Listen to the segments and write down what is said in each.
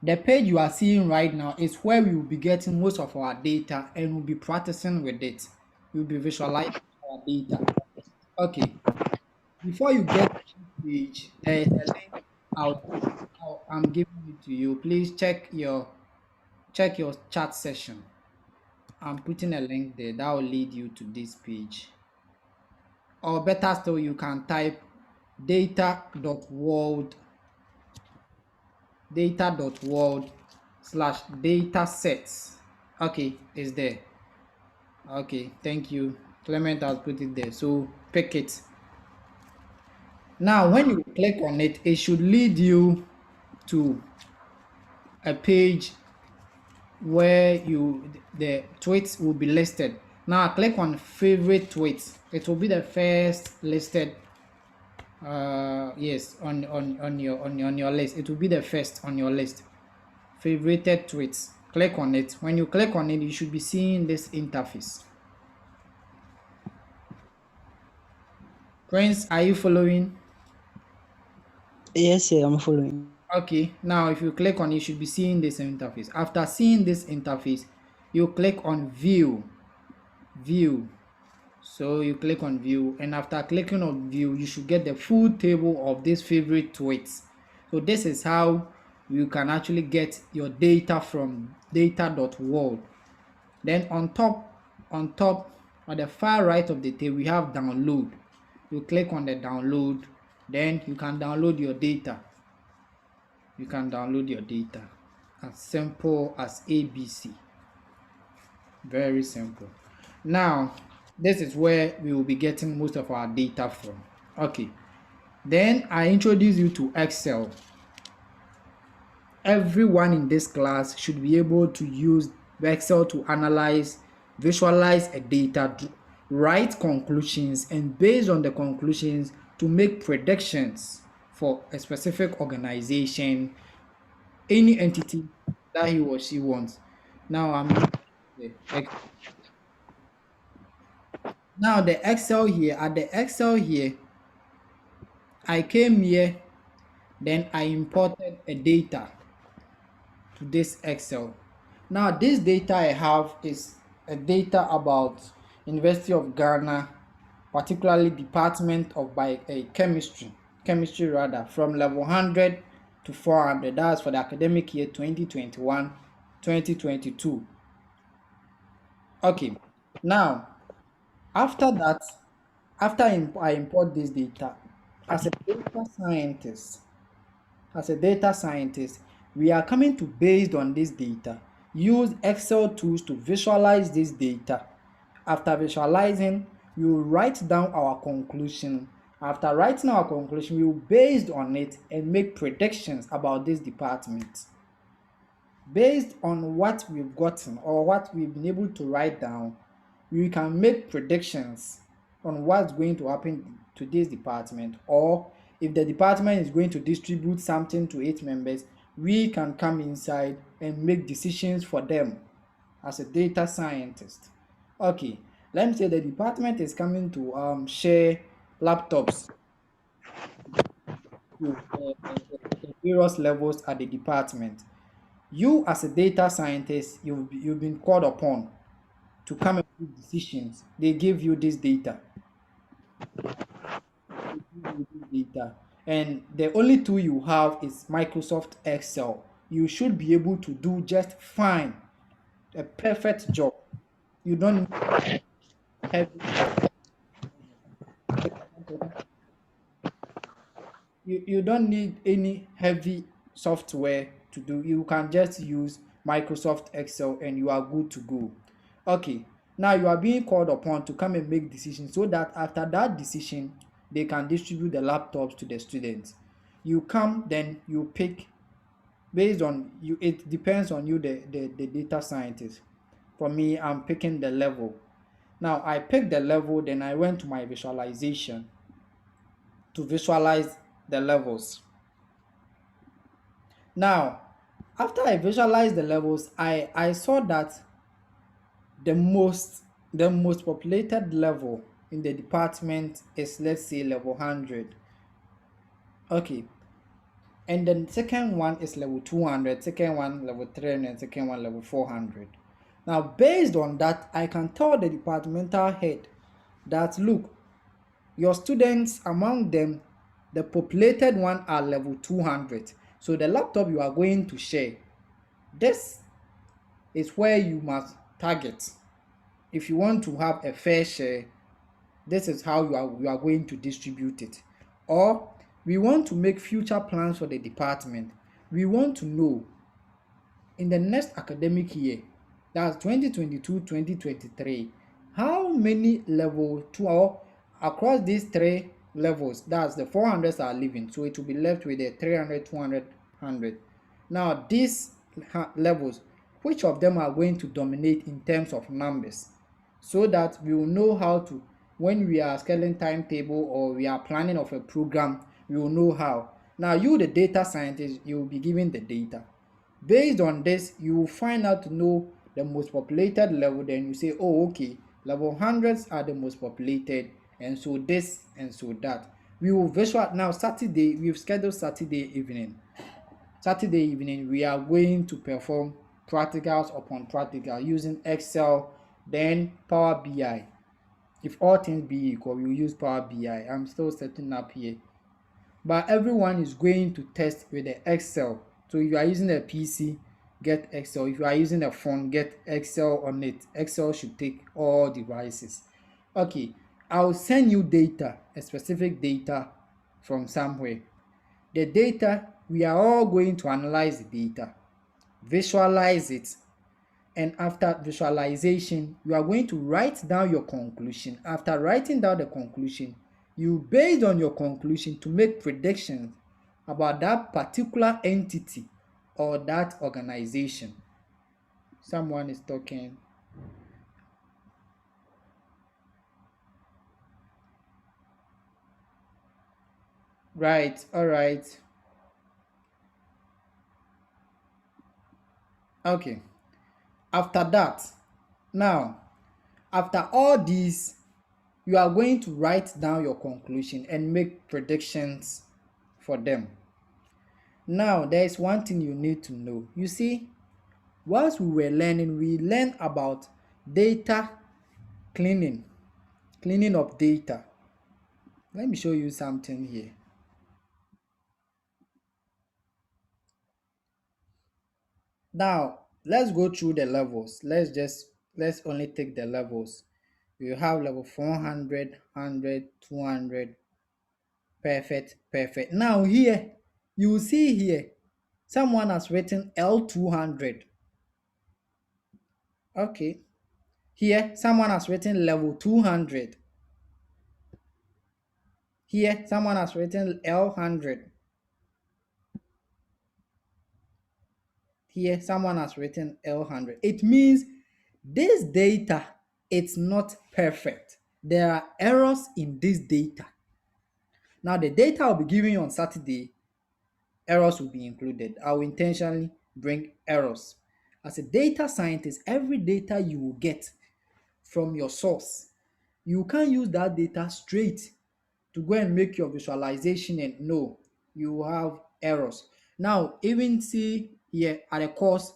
The page you are seeing right now is where we will be getting most of our data and we'll be practicing with it. We'll be visualizing our data. Okay, before you get to this page, there is a link I'm giving it to you. Please check your chat session. I'm putting a link there that will lead you to this page. Or better still, you can type data.world data.world/datasets. Okay, it's there. Okay, thank you. Clement has put it there. So pick it. Now, when you click on it, it should lead you to a page where the tweets will be listed. Now click on favorite tweets. It will be the first listed. Yes, on your list. It will be the first on your list. Favorited tweets. Click on it. When you click on it, you should be seeing this interface. Prince, are you following? Yes, sir, I'm following. Okay, now if you click on it, you should be seeing this interface. After seeing this interface, you click on view. So you click on view, and after clicking on view, you should get the full table of these favorite tweets. So this is how you can actually get your data from data.world. Then on top on the far right of the table, we have download. You click on the download, then you can download your data. You can download your data. As simple as ABC. Very simple. Now, this is where we will be getting most of our data from. Okay. Then I introduce you to Excel. Everyone in this class should be able to use Excel to analyze, visualize a data, write conclusions, and based on the conclusions to make predictions for a specific organization, any entity that he or she wants. Now I'm using the Excel here. At the Excel here, I came here, then I imported a data to this Excel. Now this data I have is a data about University of Ghana, particularly Department of chemistry rather, from level 100 to 400. That's for the academic year 2021-2022. Okay, now after that, after I import this data, as a data scientist, we are coming to, based on this data, use Excel tools to visualize this data. After visualizing, we will write down our conclusion. After writing our conclusion, we will based on it and make predictions about this department. Based on what we've gotten or what we've been able to write down, we can make predictions on what's going to happen to this department, or if the department is going to distribute something to its members, we can come inside and make decisions for them as a data scientist. Okay, let me say the department is coming to share laptops to the various levels at the department. You as a data scientist, you've been called upon to come and make decisions. They give you this data. And the only tool you have is Microsoft Excel. You should be able to do just fine, a perfect job. You don't have you don't need any heavy software to do. You can just use Microsoft Excel and you are good to go. Okay, now you are being called upon to come and make decisions so that after that decision they can distribute the laptops to the students. You come, then you pick based on you. It depends on you, the data scientist. For me, I'm picking the level. Now I picked the level, then I went to my visualization to visualize the levels. Now, after I visualized the levels, I saw that the most populated level in the department is, let's say, level 100. Okay, And then second one is level 200, second one level 300, second one level 400. Now, based on that, I can tell the departmental head that look, your students, among them, the populated one are level 200. So the laptop you are going to share, this is where you must target. If you want to have a fair share, this is how you are going to distribute it. Or we want to make future plans for the department. We want to know in the next academic year, that's 2022-2023, how many level 2 or across these three levels, that's the 400s are leaving, so it will be left with the 300, 200, 100. Now these levels, which of them are going to dominate in terms of numbers, so that we will know how to, when we are scheduling timetable or we are planning of a program, we will know how. Now you, the data scientist, you will be given the data. Based on this, you will find out to know the most populated level. Then you say, oh, okay, level hundreds are the most populated, and so this and so that. We will visual now. Saturday, we've scheduled Saturday evening. Saturday evening, we are going to perform practicals upon practical using Excel, then Power BI. If all things be equal, we will use Power BI. I'm still setting up here, but everyone is going to test with the Excel. So if you are using a PC, get Excel. If you are using a phone, get Excel on it. Excel should take all devices. Okay, I'll send you data, a specific data from somewhere. The data, we are all going to analyze the data, visualize it, and after visualization, you are going to write down your conclusion. After writing down the conclusion, you based on your conclusion to make predictions about that particular entity or that organization. Someone is talking. Right, all right. Okay. After that, now, after all these, you are going to write down your conclusion and make predictions for them. Now, there is one thing you need to know. You see, whilst we were learning, we learned about data cleaning, cleaning of data. Let me show you something here. Now, let's go through the levels. Let's only take the levels. You have level 400, 100, 200, perfect, perfect. Now here, you will see here, someone has written L200. Okay. Here, someone has written level 200. Here, someone has written L100. Here, someone has written L100. It means this data, it's not perfect. There are errors in this data. Now, the data I'll be giving you on Saturday, errors will be included. I will intentionally bring errors. As a data scientist, every data you will get from your source, you can't use that data straight to go and make your visualization and no, you have errors. Now, even see here at the course,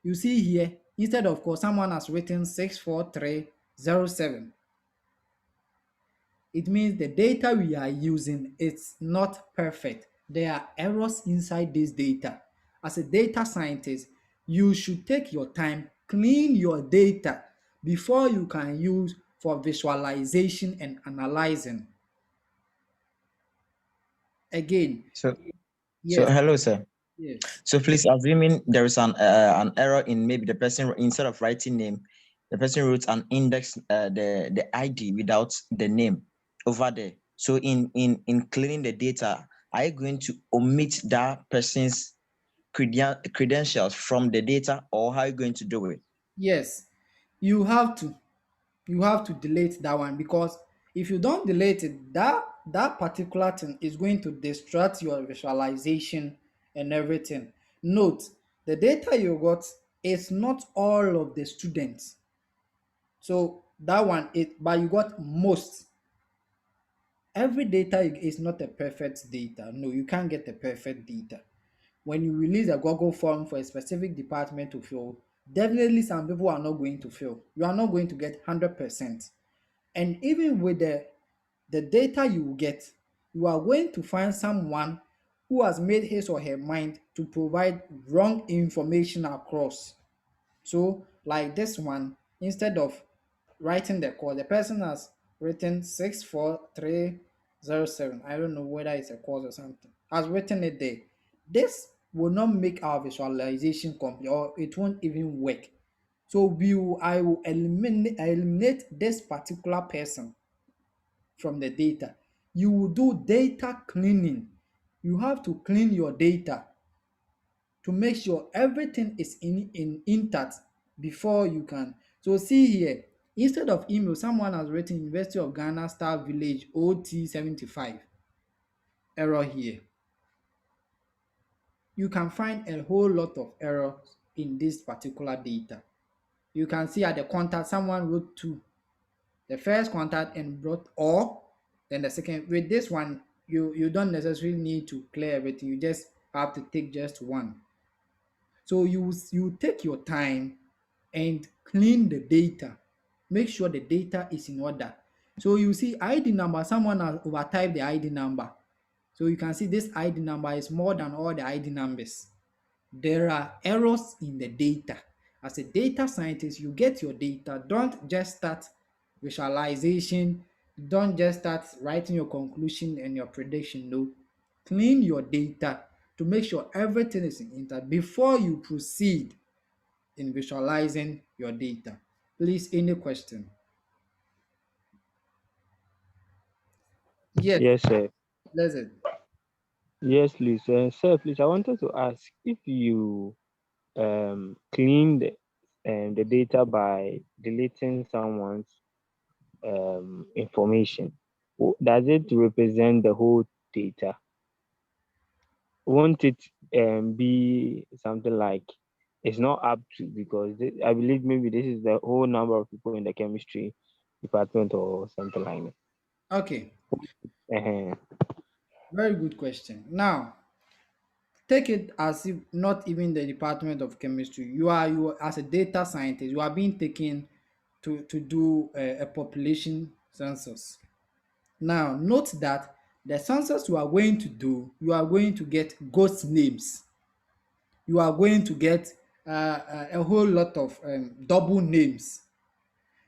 you see here, instead of course, someone has written 64307. It means the data we are using is not perfect. There are errors inside this data. As a data scientist, you should take your time, clean your data before you can use for visualization and analyzing. Again, So, so yes, hello, sir. yes, So please, assuming there is an error in maybe the person instead of writing name, the person wrote an index, the ID without the name over there. So in cleaning the data, are you going to omit that person's credentials from the data, or how are you going to do it? yes. You have to you have to delete that one, because if you don't delete it, that particular thing is going to distract your visualization and everything. Note, the data you got is not all of the students. So that one it but you got most. Every data is not a perfect data. No, you can't get a perfect data. when you release a Google form for a specific department to fill, definitely some people are not going to fill. You are not going to get 100%. And even with the data you will get, you are going to find someone who has made his or her mind to provide wrong information across. So, like this one, instead of writing the code, the person has written 64307. I don't know whether it's a code or something. Has written it there. This will not make our visualization complete, or it won't even work. So I will eliminate this particular person from the data. You will do data cleaning. You have to clean your data to make sure everything is in intact before you can. So see here, instead of email, someone has written University of Ghana Star Village OT75. Error here. You can find a whole lot of errors in this particular data. You can see at the contact, someone wrote two. The first contact and brought or, then the second. With this one, you don't necessarily need to clear everything. You just have to take just one. So you take your time and clean the data. Make sure the data is in order. So you see ID number, someone has overtyped the ID number. So you can see this ID number is more than all the ID numbers. There are errors in the data. As a data scientist, you get your data. Don't just start visualization. Don't just start writing your conclusion and your prediction. No. Clean your data to make sure everything is in intact before you proceed in visualizing your data. Please, any question? Yes, Yes, sir. that's it. Yes, please. Sir, please, I wanted to ask if you clean the data by deleting someone's information, does it represent the whole data? Won't it be something like it's not up to, because I believe maybe this is the whole number of people in the chemistry department or something like that. Okay, Uh-huh. very good question. Now, take it as if not even the Department of Chemistry. You as a data scientist, you are being taken to do a population census. Now, note that the census you are going to do, you are going to get ghost names. You are going to get a whole lot of double names.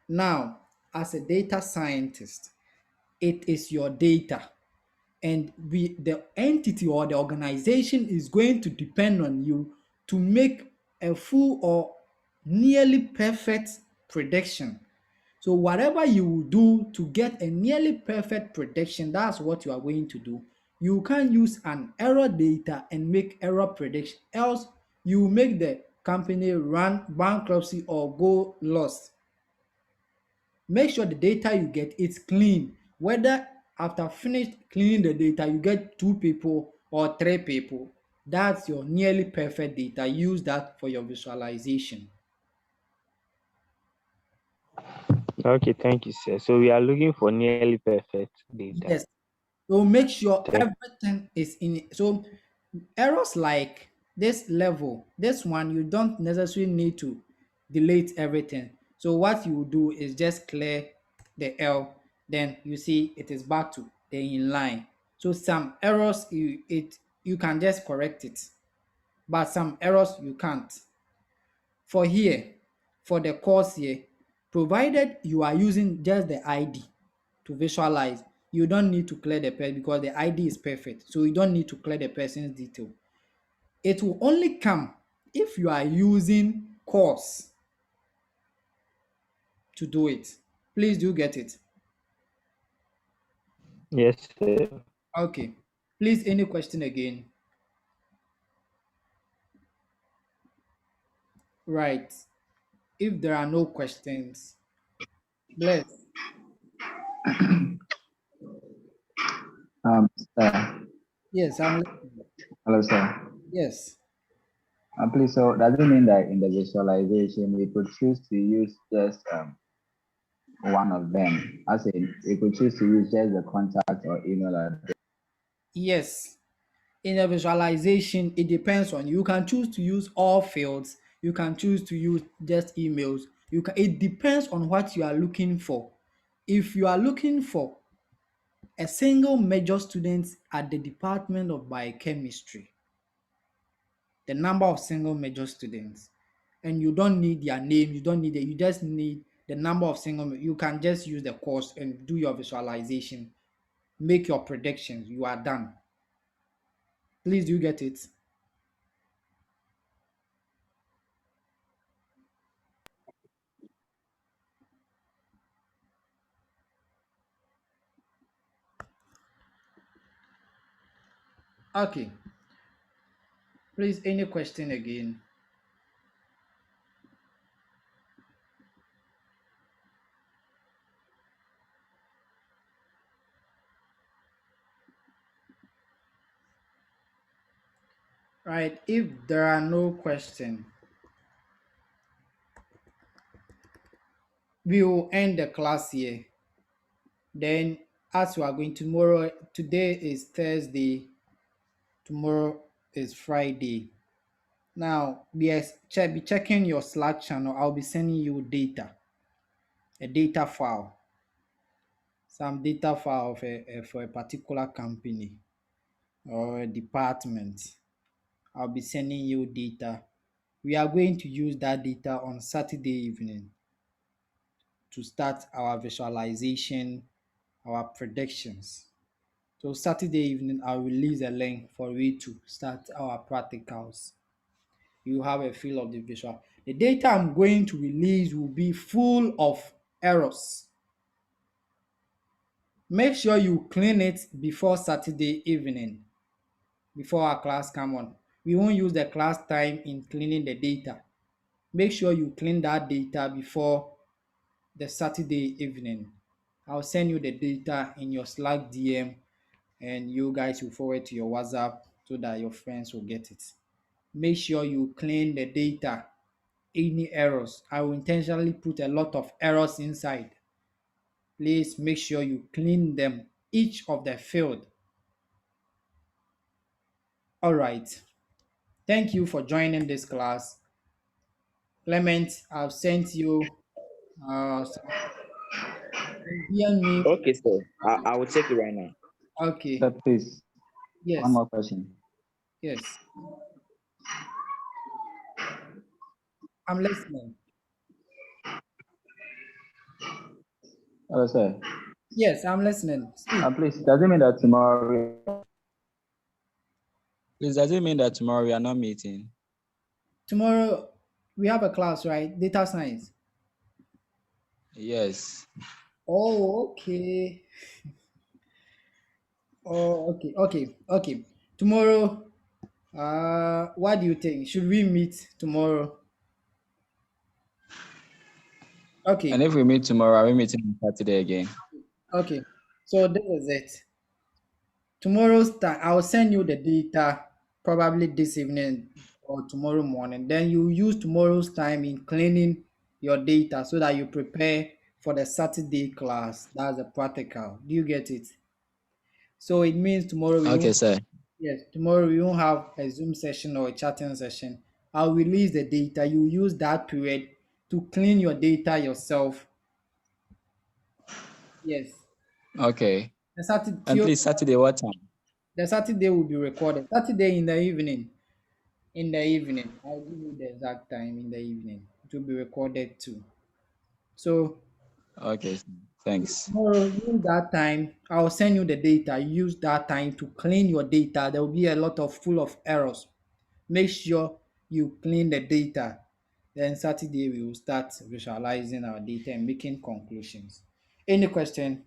Now, as a data scientist, it is your data, and the entity or the organization is going to depend on you to make a full or nearly perfect prediction. So whatever you will do to get a nearly perfect prediction, that's what you are going to do. You can't use an error data and make error prediction, else you will make the company run bankruptcy or go lost. Make sure the data you get is clean. Whether after finished cleaning the data you get 2 people or 3 people, that's your nearly perfect data. Use that for your visualization. Okay, thank you, sir. So we are looking for nearly perfect data. Yes. So make sure Thank everything is in it. So errors like this level, this one, you don't necessarily need to delete everything. So what you do is just clear the L, then you see it is back to the inline. So some errors you can just correct it, but some errors you can't. For here, for the course here, provided you are using just the ID to visualize, you don't need to clear the person because the ID is perfect. So you don't need to clear the person's detail. It will only come if you are using course to do it. Please do get it. Yes, sir. Okay. Please, any question again? Right. If there are no questions, bless. Sir. Yes, I'm listening. Hello, sir. Yes. Please, so does it mean that in the visualization we could choose to use just one of them? As in, we could choose to use just the contact or email address. Yes. In a visualization, it depends on you. You can choose to use all fields. You can choose to use just emails. It depends on what you are looking for. If you are looking for a single major student at the Department of Biochemistry, the number of single major students, and you don't need their name, you don't need it, you just need the number of you can just use the course and do your visualization, make your predictions, you are done. Please, do you get it? Okay. Please, any question again? Right. If there are no questions, we will end the class here. Then, as we are going tomorrow, today is Thursday, tomorrow is Friday. Now, be checking your Slack channel. I'll be sending you a data file, some data file for a particular company or a department. I'll be sending you data. We are going to use that data on Saturday evening to start our visualization, our predictions. So Saturday evening, I'll release a link for you to start our practicals. You have a feel of the visual. The data I'm going to release will be full of errors. Make sure you clean it before Saturday evening, before our class come on. We won't use the class time in cleaning the data. Make sure you clean that data before the Saturday evening. I'll send you the data in your Slack DM and you guys will forward to your WhatsApp so that your friends will get it. Make sure you clean the data. Any errors, I will intentionally put a lot of errors inside. Please make sure you clean them, each of the field. All right. Thank you for joining this class. Clement, I've sent you some DM me. Okay, sir. I will check it right now. Okay. So please, one Yes. more question. Yes. I'm listening. Oh, sir. Yes, I'm listening. Speak. Please, does it mean that tomorrow? Please, does it mean that tomorrow we are not meeting? Tomorrow we have a class, right? Data science. Yes. Oh, okay. Oh, okay, okay, okay. Tomorrow, what do you think? Should we meet tomorrow? And Okay, if we meet tomorrow, are we meeting on Saturday again? okay. So this is it. Tomorrow's time, I'll send you the data probably this evening or tomorrow morning. Then you use tomorrow's time in cleaning your data so that you prepare for the Saturday class. That's a practical. Do you get it? So it means tomorrow we Okay, won't, sir. yes, tomorrow we won't have a Zoom session or a chatting session. I'll release the data. You use that period to clean your data yourself. Yes. Okay. The Saturday, And please, Saturday, what time? the Saturday will be recorded. Saturday in the evening. In the evening. I'll give you the exact time in the evening. It will be recorded too. So Okay, sir. Thanks. tomorrow, use that time. I'll send you the data. Use that time to clean your data. There will be a lot of full of errors. Make sure you clean the data. Then Saturday we will start visualizing our data and making conclusions. Any question?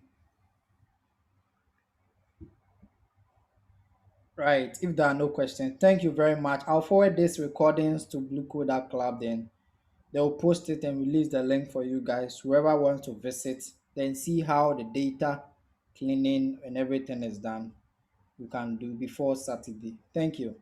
Right. If there are no questions, thank you very much. I'll forward these recordings to Blue Coda Club. Then they'll post it and release the link for you guys. Whoever wants to visit, then see how the data cleaning and everything is done. You can do before Saturday. Thank you.